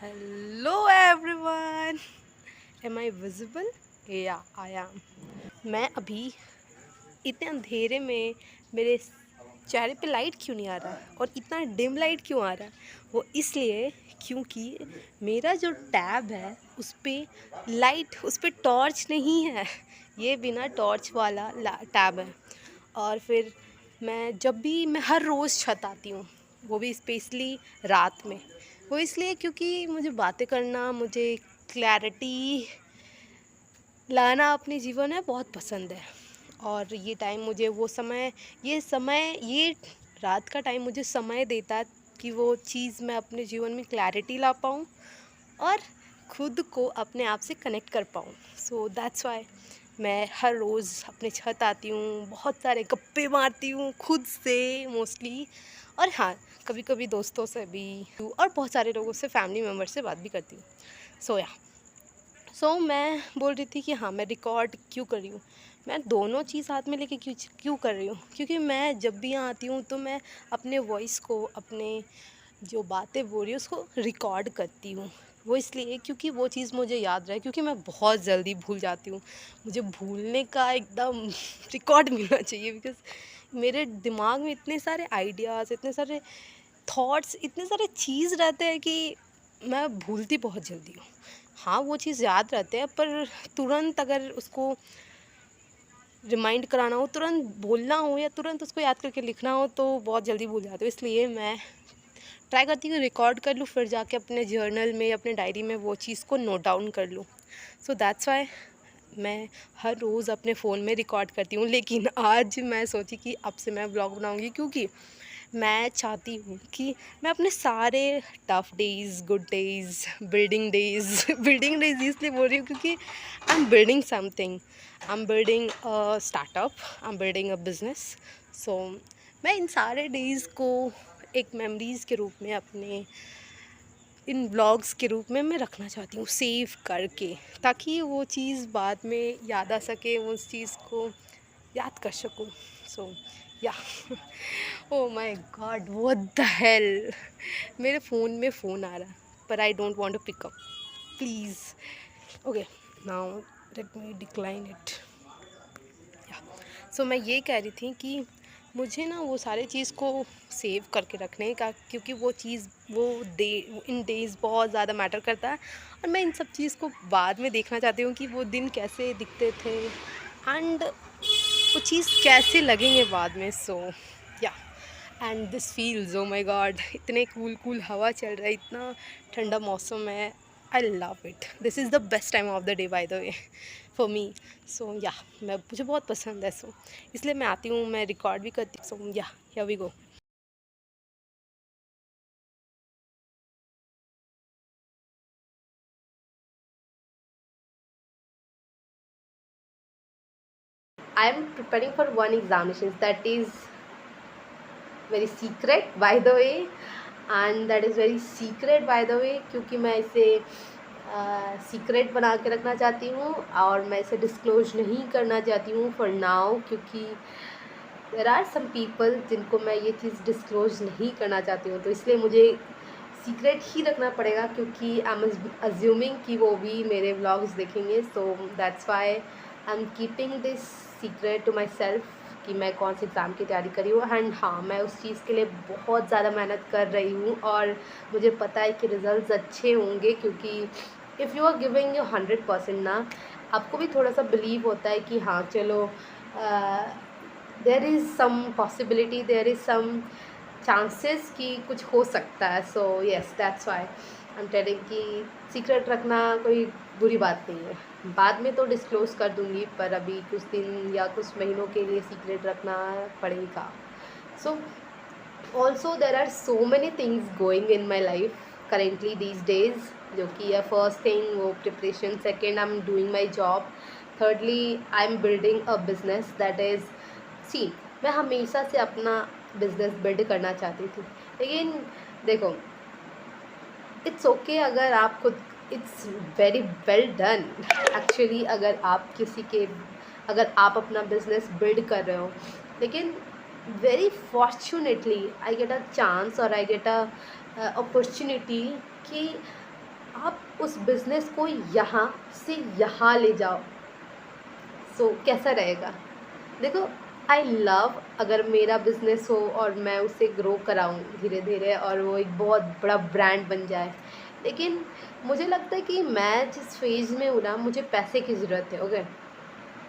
Hello everyone, am I visible? Yeah I M. मैं अभी इतने अंधेरे में मेरे चेहरे पे लाइट क्यों नहीं आ रहा है और इतना डिम लाइट क्यों आ रहा है? वो इसलिए क्योंकि मेरा जो टैब है उस पर लाइट, उस पर टॉर्च नहीं है। ये बिना टॉर्च वाला टैब है। और फिर मैं हर रोज़ छत आती हूँ, वो भी स्पेशली रात में। वो इसलिए क्योंकि मुझे बातें करना, मुझे क्लैरिटी लाना अपने जीवन में बहुत पसंद है। और ये टाइम मुझे ये रात का टाइम मुझे समय देता है कि वो चीज़ मैं अपने जीवन में क्लैरिटी ला पाऊँ और खुद को अपने आप से कनेक्ट कर पाऊँ। सो दैट्स वाई मैं हर रोज़ अपने छत आती हूँ, बहुत सारे गप्पे मारती हूँ खुद से मोस्टली। और हाँ, कभी कभी दोस्तों से भी और बहुत सारे लोगों से, फैमिली मेम्बर से बात भी करती हूँ। मैं बोल रही थी कि हाँ, मैं रिकॉर्ड क्यों कर रही हूँ। मैं दोनों चीज़ हाथ में लेके क्यों क्यों कर रही हूँ, क्योंकि मैं जब भी यहाँ आती हूँ तो मैं अपने वॉइस को, अपने जो बातें बोल रही हूँ उसको रिकॉर्ड करती हूँ। वो इसलिए क्योंकि वो चीज़ मुझे याद रहे, क्योंकि मैं बहुत जल्दी भूल जाती हूँ। मुझे भूलने का एकदम रिकॉर्ड मिलना चाहिए, बिकॉज़ मेरे दिमाग में इतने सारे आइडियाज़, इतने सारे थॉट्स, इतने सारे चीज़ रहते हैं कि मैं भूलती बहुत जल्दी हूँ। हाँ, वो चीज़ याद रहते हैं, पर तुरंत अगर उसको रिमाइंड कराना हो, तुरंत बोलना हो या तुरंत उसको याद करके लिखना हो तो बहुत जल्दी भूल जाती हूँ। इसलिए मैं ट्राई करती हूँ रिकॉर्ड कर लूँ, फिर जाके अपने जर्नल में, अपने डायरी में वो चीज़ को नोट डाउन कर लूँ। सो दैट्स वाई मैं हर रोज़ अपने फ़ोन में रिकॉर्ड करती हूँ। लेकिन आज मैं सोची कि अब से मैं ब्लॉग बनाऊँगी, क्योंकि मैं चाहती हूँ कि मैं अपने सारे tough days, good days, building days building days इसलिए बोल रही हूँ क्योंकि I am building something. I am building a startup, I am building a business. So मैं इन सारे डेज़ को एक मेमोरीज़ के रूप में, अपने इन व्लॉग्स के रूप में मैं रखना चाहती हूँ सेव करके, ताकि वो चीज़ बाद में याद आ सके, उस चीज़ को याद कर सकूँ। So yeah oh my god, what the hell! मेरे फ़ोन में फ़ोन आ रहा है, पर I don't want to pick up, please. Okay, now let me decline it. Yeah so मैं ये कह रही थी कि मुझे ना वो सारे चीज़ को सेव करके रखने का, क्योंकि वो चीज़, वो डे, इन डेज़ बहुत ज़्यादा मैटर करता है। और मैं इन सब चीज़ को बाद में देखना चाहती हूँ कि वो दिन कैसे दिखते थे एंड वो चीज़ कैसे लगेंगे बाद में। So yeah and this feels, oh my god, इतने कूल कूल हवा चल रहा है, इतना ठंडा मौसम है। I love it, this is the best time of the day by the way for me. So yeah मैं, मुझे बहुत पसंद है। सो इसलिए मैं आती हूँ, मैं रिकॉर्ड भी करती हूँ। So yeah here we go. I am preparing for one examination that is very secret by the way, and that is very secret by the way, क्योंकि मैं इसे सीक्रेट बना के रखना चाहती हूँ और मैं इसे डिस्क्लोज नहीं करना चाहती हूँ फॉर नाउ, क्योंकि देर आर सम पीपल जिनको मैं ये चीज़ डिस्क्लोज नहीं करना चाहती हूँ। तो इसलिए मुझे सीक्रेट ही रखना पड़ेगा, क्योंकि आई एम अज्यूमिंग कि वो भी मेरे व्लॉग्स देखेंगे। So that's why I am keeping this secret to myself कि मैं कौन से एग्ज़ाम की तैयारी करी हूँ। एंड हाँ, मैं उस चीज़ के लिए बहुत ज़्यादा मेहनत कर रही हूँ और मुझे पता है कि रिज़ल्ट अच्छे होंगे, क्योंकि if you are giving you 100% ना, आपको भी थोड़ा सा बिलीव होता है कि हाँ चलो, there is some possibility, there is some chances कि कुछ हो सकता है। So yes, that's why I am telling कि सीक्रेट रखना कोई बुरी बात नहीं है। बाद में तो डिस्क्लोज़ कर दूँगी, पर अभी कुछ दिन या कुछ महीनों के लिए सीक्रेट रखना पड़ेगा। So also there are so many things going in my life currently these days, जो कि है फर्स्ट थिंग वो preparation, second I am doing my job, thirdly I am building a business that is, see मैं हमेशा से अपना business build करना चाहती थी। लेकिन देखो, इट्स ओके अगर आप खुद, it's very well done actually, अगर आप अपना बिजनेस बिल्ड कर रहे हो। लेकिन very fortunately I get a chance और आई गेट अ अपॉर्चुनिटी कि आप उस बिज़नेस को यहाँ से यहाँ ले जाओ, सो कैसा रहेगा? देखो, आई लव अगर मेरा बिज़नेस हो और मैं उसे ग्रो कराऊँ धीरे-धीरे और वो एक बहुत बड़ा ब्रांड बन जाए। लेकिन मुझे लगता है कि मैं जिस फ़ेज़ में हूँ ना, मुझे पैसे की ज़रूरत है, ओके?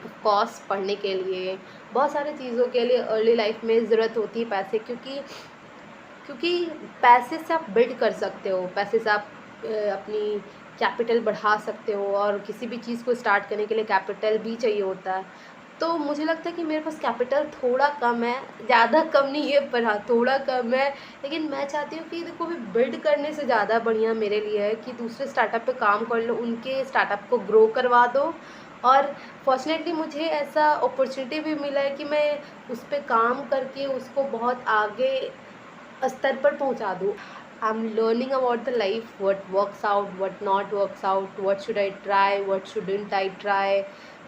ऑफ़ कोर्स पढ़ने के लिए, बहुत सारी चीज़ों के लिए अर्ली लाइफ़ में ज़रूरत होती है पैसे, क्योंकि पैसे से आप बिल्ड कर सकते हो, पैसे से आप अपनी कैपिटल बढ़ा सकते हो और किसी भी चीज़ को स्टार्ट करने के लिए कैपिटल भी चाहिए होता है। तो मुझे लगता है कि मेरे पास कैपिटल थोड़ा कम है, ज़्यादा कम नहीं है पर हाँ, थोड़ा कम है। लेकिन मैं चाहती हूँ कि देखो अभी बिल्ड करने से ज़्यादा बढ़िया मेरे लिए है कि दूसरे स्टार्टअप पे काम कर लो, उनके स्टार्टअप को ग्रो करवा दो। और फ़ॉर्च्युनेटली मुझे ऐसा अपॉर्च्युनिटी भी मिला है कि मैं उस पे काम करके उसको बहुत आगे स्तर पर पहुंचा दूँ। I am learning about the life, what works out, what not works out, what should I try, what shouldn't I try.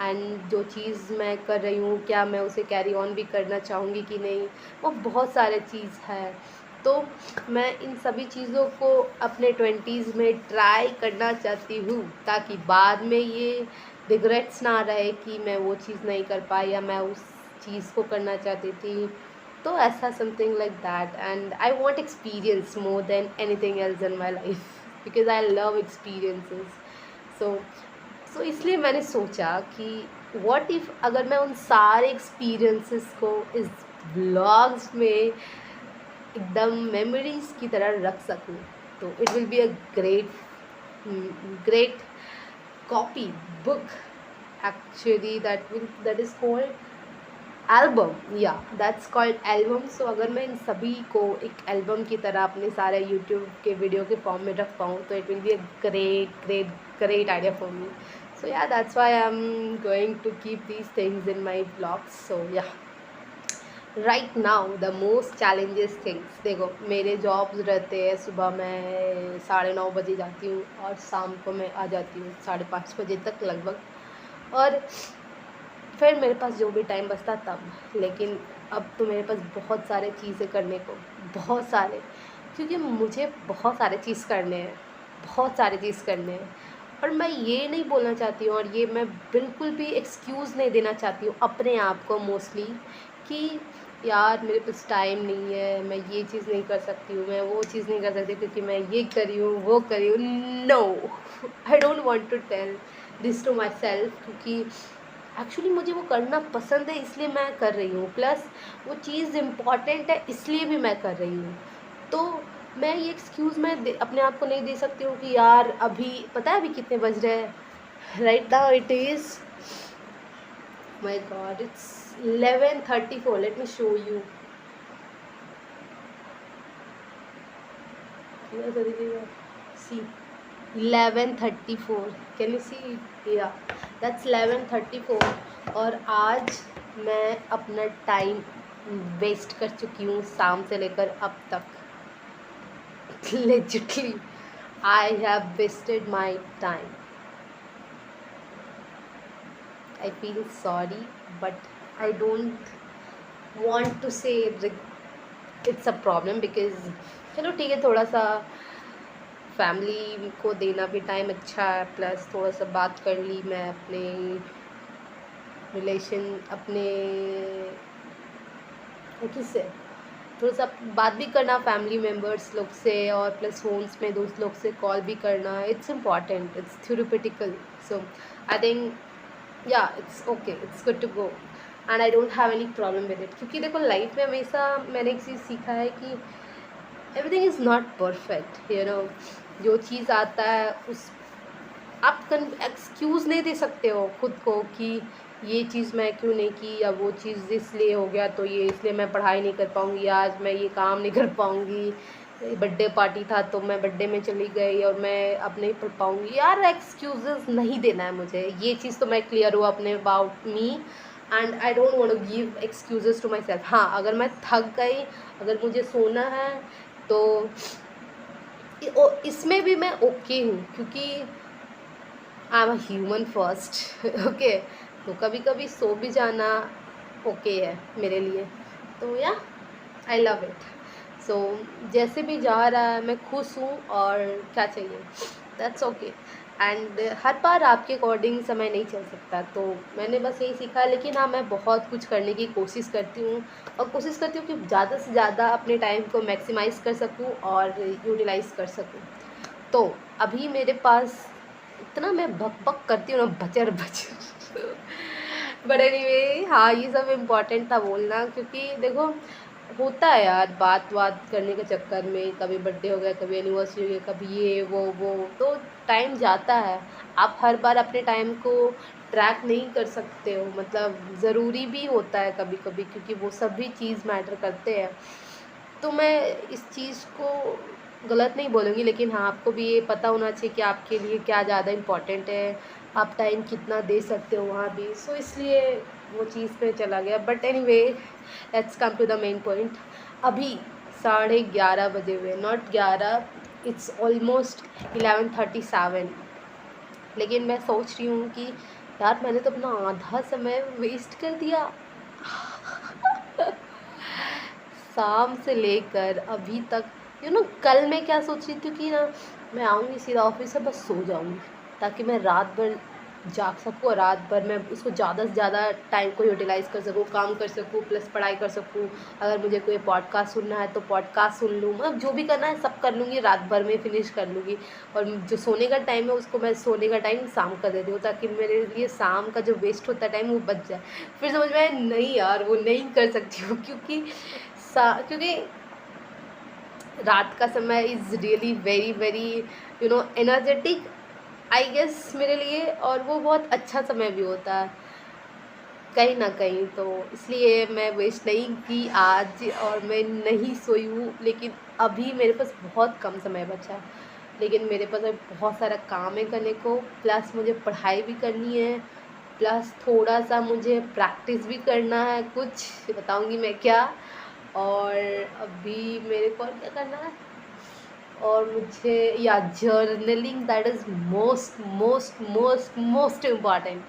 And जो चीज़ मैं कर रही हूँ, क्या मैं उसे कैरी ऑन भी करना चाहूँगी कि नहीं, वो बहुत सारे चीज़ है। तो मैं इन सभी चीज़ों को अपने 20s में ट्राई करना चाहती हूँ, ताकि बाद में ये रिग्रेट्स ना रहे कि मैं वो चीज़ नहीं कर पाई या मैं उस चीज़ को करना चाहती थी। तो ऐसा something like that, and I want experience more than anything else in my life, because I love experiences. So so इसलिए मैंने सोचा कि व्हाट इफ़ अगर मैं उन सारे एक्सपीरियंसेस को इस व्लॉग्स में एकदम मेमोरीज की तरह रख सकूं, तो it will be a great great copy book actually, that is called album, या दैट्स कॉल्ड एल्बम। सो अगर मैं इन सभी को एक एल्बम की तरह अपने सारे यूट्यूब के वीडियो के फॉर्म में रख पाऊँ, तो it will be a great great great idea for me. So yeah that's why I am going to keep these things in my blogs. So yeah right now the most challenges things, देखो मेरे jobs रहते हैं, सुबह मैं 9:30 बजे जाती हूँ और शाम को मैं आ जाती हूँ 5:30 बजे तक लगभग। और फिर मेरे पास जो भी टाइम बचता तब, लेकिन अब तो मेरे पास बहुत सारे चीज़ें करने को, बहुत सारे, क्योंकि मुझे बहुत सारे चीज़ करने हैं, बहुत सारे चीज़ करने हैं। और मैं ये नहीं बोलना चाहती हूँ, और ये मैं बिल्कुल भी एक्सक्यूज़ नहीं देना चाहती हूँ अपने आप को मोस्टली, कि यार मेरे पास टाइम नहीं है, मैं ये चीज़ नहीं कर सकती हूँ, मैं वो चीज़ नहीं कर सकती क्योंकि मैं ये करी हूँ, वो करी हूँ। No, I don't want to tell this to myself, क्योंकि एक्चुअली मुझे वो करना पसंद है इसलिए मैं कर रही हूँ, प्लस वो चीज़ इम्पॉर्टेंट है इसलिए भी मैं कर रही हूँ। तो मैं ये एक्सक्यूज़ अपने आप को नहीं दे सकती हूँ कि यार अभी पता है अभी कितने बज रहे हैं, right now it is, my god, it's 11:34, let me show you. See 11:34, can you see? Yeah that's 11:34। और आज मैं अपना टाइम वेस्ट कर चुकी हूँ शाम से लेकर अब तक। Legitly I have wasted my time. I feel sorry but I don't want to say it's a problem, because चलो ठीक है, थोड़ा सा फैमिली को देना भी टाइम अच्छा है, प्लस थोड़ा सा बात कर ली मैं अपने रिलेशन, अपने किससे थोड़ा सा बात भी करना फैमिली मेम्बर्स लोग से, और प्लस फ़ोन्स में दोस्त लोग से कॉल भी करना, it's important, it's theoretical. So I think yeah it's okay, it's good to go, and I don't have any problem with it. क्योंकि देखो लाइफ में हमेशा मैंने एक चीज़ सीखा है कि everything is not perfect, you know. जो चीज़ आता है उस आप एक्सक्यूज़ नहीं दे सकते हो खुद को कि ये चीज़ मैं क्यों नहीं की, या वो चीज़ इसलिए हो गया तो ये इसलिए मैं पढ़ाई नहीं कर पाऊँगी, आज मैं ये काम नहीं कर पाऊँगी, बर्थडे पार्टी था तो मैं बर्थडे में चली गई और मैं अब नहीं पढ़ पाऊँगी। यार एक्सक्यूज़ेस नहीं देना है मुझे, ये चीज़ तो मैं क्लियर हूँ अपने about me, and I don't want to give excuses to myself. हाँ, अगर मैं थक गई, अगर मुझे सोना है, तो इसमें भी मैं ओके हूँ, क्योंकि I am a human first. Okay, तो कभी कभी सो भी जाना ओके है मेरे लिए। तो या आई लव इट। सो जैसे भी जा रहा है मैं खुश हूँ, और क्या चाहिए। That's okay. एंड हर बार आपके अकॉर्डिंग समय नहीं चल सकता, तो मैंने बस यही सीखा। लेकिन हाँ, मैं बहुत कुछ करने की कोशिश करती हूँ, और कोशिश करती हूँ कि ज़्यादा से ज़्यादा अपने टाइम को मैक्सिमाइज़ कर सकूँ और यूटिलाइज़ कर सकूँ। तो अभी मेरे पास इतना मैं बक-बक करती हूँ ना, बचर-बचर। बट एनीवे, हाँ, ये सब इम्पोर्टेंट था बोलना, क्योंकि देखो होता है यार, बात-वात करने के चक्कर में कभी बर्थडे हो गया, कभी एनिवर्सरी हो गया, कभी ये वो, तो टाइम जाता है। आप हर बार अपने टाइम को ट्रैक नहीं कर सकते हो, मतलब ज़रूरी भी होता है कभी-कभी, क्योंकि वो सभी चीज़ मैटर करते हैं। तो मैं इस चीज़ को गलत नहीं बोलूँगी, लेकिन हाँ, आपको भी ये पता होना चाहिए कि आपके लिए क्या ज़्यादा इम्पोर्टेंट है, आप टाइम कितना दे सकते हो वहाँ भी। सो इसलिए वो चीज़ पे चला गया। But anyway, let's come to the main point. अभी 11:30 बजे हुए, नॉट 11, इट्स ऑलमोस्ट 11:37। लेकिन मैं सोच रही हूँ कि यार, मैंने तो अपना आधा समय वेस्ट कर दिया। शाम से लेकर अभी तक, कल मैं क्या सोच रही थी कि ना, मैं आऊँगी सीधा ऑफिस से, बस सो जाऊँगी, ताकि मैं रात भर जाग सकूँ और रात भर मैं उसको ज़्यादा से ज़्यादा टाइम को यूटिलाइज़ कर सकूँ, काम कर सकूँ, प्लस पढ़ाई कर सकूँ। अगर मुझे कोई पॉडकास्ट सुनना है तो पॉडकास्ट सुन लूँ, मतलब जो भी करना है सब कर लूँगी, रात भर में फिनिश कर लूँगी। और जो सोने का टाइम है उसको मैं सोने का टाइम शाम का दे दूँ, ताकि मेरे लिए शाम का जो वेस्ट होता है टाइम वो बच जाए। फिर समझ में आया, नहीं यार, वो नहीं कर सकती हूँ, क्योंकि रात का समय is really very very energetic, I guess, मेरे लिए। और वो बहुत अच्छा समय भी होता है कहीं ना कहीं, तो इसलिए मैं वेस्ट नहीं की आज, और मैं नहीं सोई हूँ। लेकिन अभी मेरे पास बहुत कम समय बचा है, लेकिन मेरे पास अभी बहुत सारा काम है करने को, प्लस मुझे पढ़ाई भी करनी है, प्लस थोड़ा सा मुझे प्रैक्टिस भी करना है, कुछ बताऊंगी मैं क्या। और अभी मेरे को और क्या करना है, और मुझे, या journaling, that is most most most most important.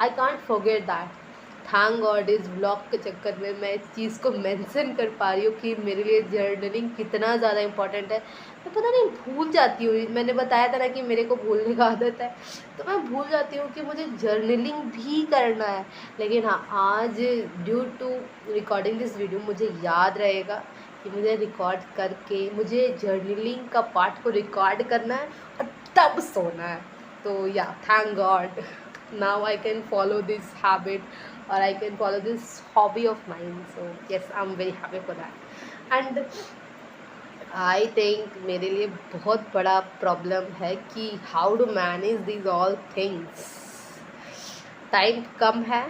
I can't forget that. Thank God इस ब्लॉग के चक्कर में मैं इस चीज़ को मेंशन कर पा रही हूँ कि मेरे लिए जर्नलिंग कितना ज़्यादा इम्पॉर्टेंट है। मैं पता नहीं भूल जाती हूँ, मैंने बताया था ना कि मेरे को भूलने का आदत है, तो मैं भूल जाती हूँ कि मुझे जर्नलिंग भी करना है। लेकिन हाँ, आज due to recording this video मुझे याद रहेगा कि मुझे रिकॉर्ड करके, मुझे जर्नलिंग का पार्ट को रिकॉर्ड करना है और तब सोना है। तो yeah, thank god, now I can follow this habit, और I can follow this hobby of mind. So yes, I am very happy for that. And I think मेरे लिए बहुत बड़ा प्रॉब्लम है कि how to manage this all things. Time कम है,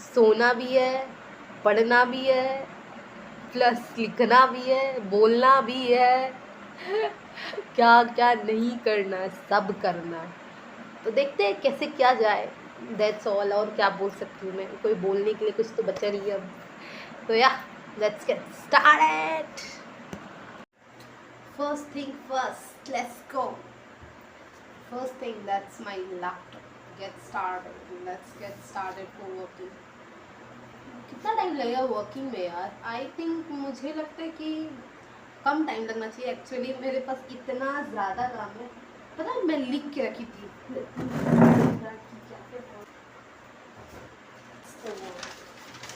सोना भी है, पढ़ना भी है, प्लस लिखना भी है, बोलना भी है, क्या क्या नहीं करना है, सब करना है। तो देखते हैं कैसे क्या जाए, दैट्स ऑल। और क्या बोल सकती हूँ मैं, कोई बोलने के लिए कुछ तो बचा नहीं है अब। तो या, let's get started. First thing first, let's go. First thing, that's my laptop. Get started, let's get started for working. कितना टाइम लगेगा वर्किंग में यार? आई थिंक, मुझे लगता है कि कम टाइम लगना चाहिए। एक्चुअली मेरे पास इतना ज़्यादा काम है, पता है, मैं लिख के रखी थी।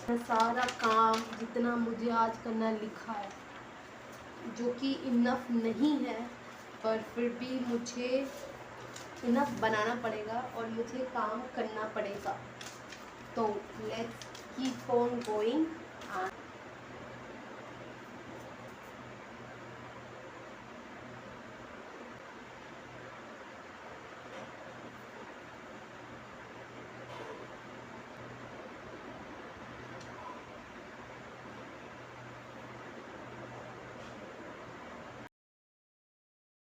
मैं सारा काम जितना मुझे आज करना लिखा है, जो कि इनफ नहीं है, पर फिर भी मुझे इनफ बनाना पड़ेगा और मुझे काम करना पड़ेगा। तो लेट्स कीप ऑन गोइंग।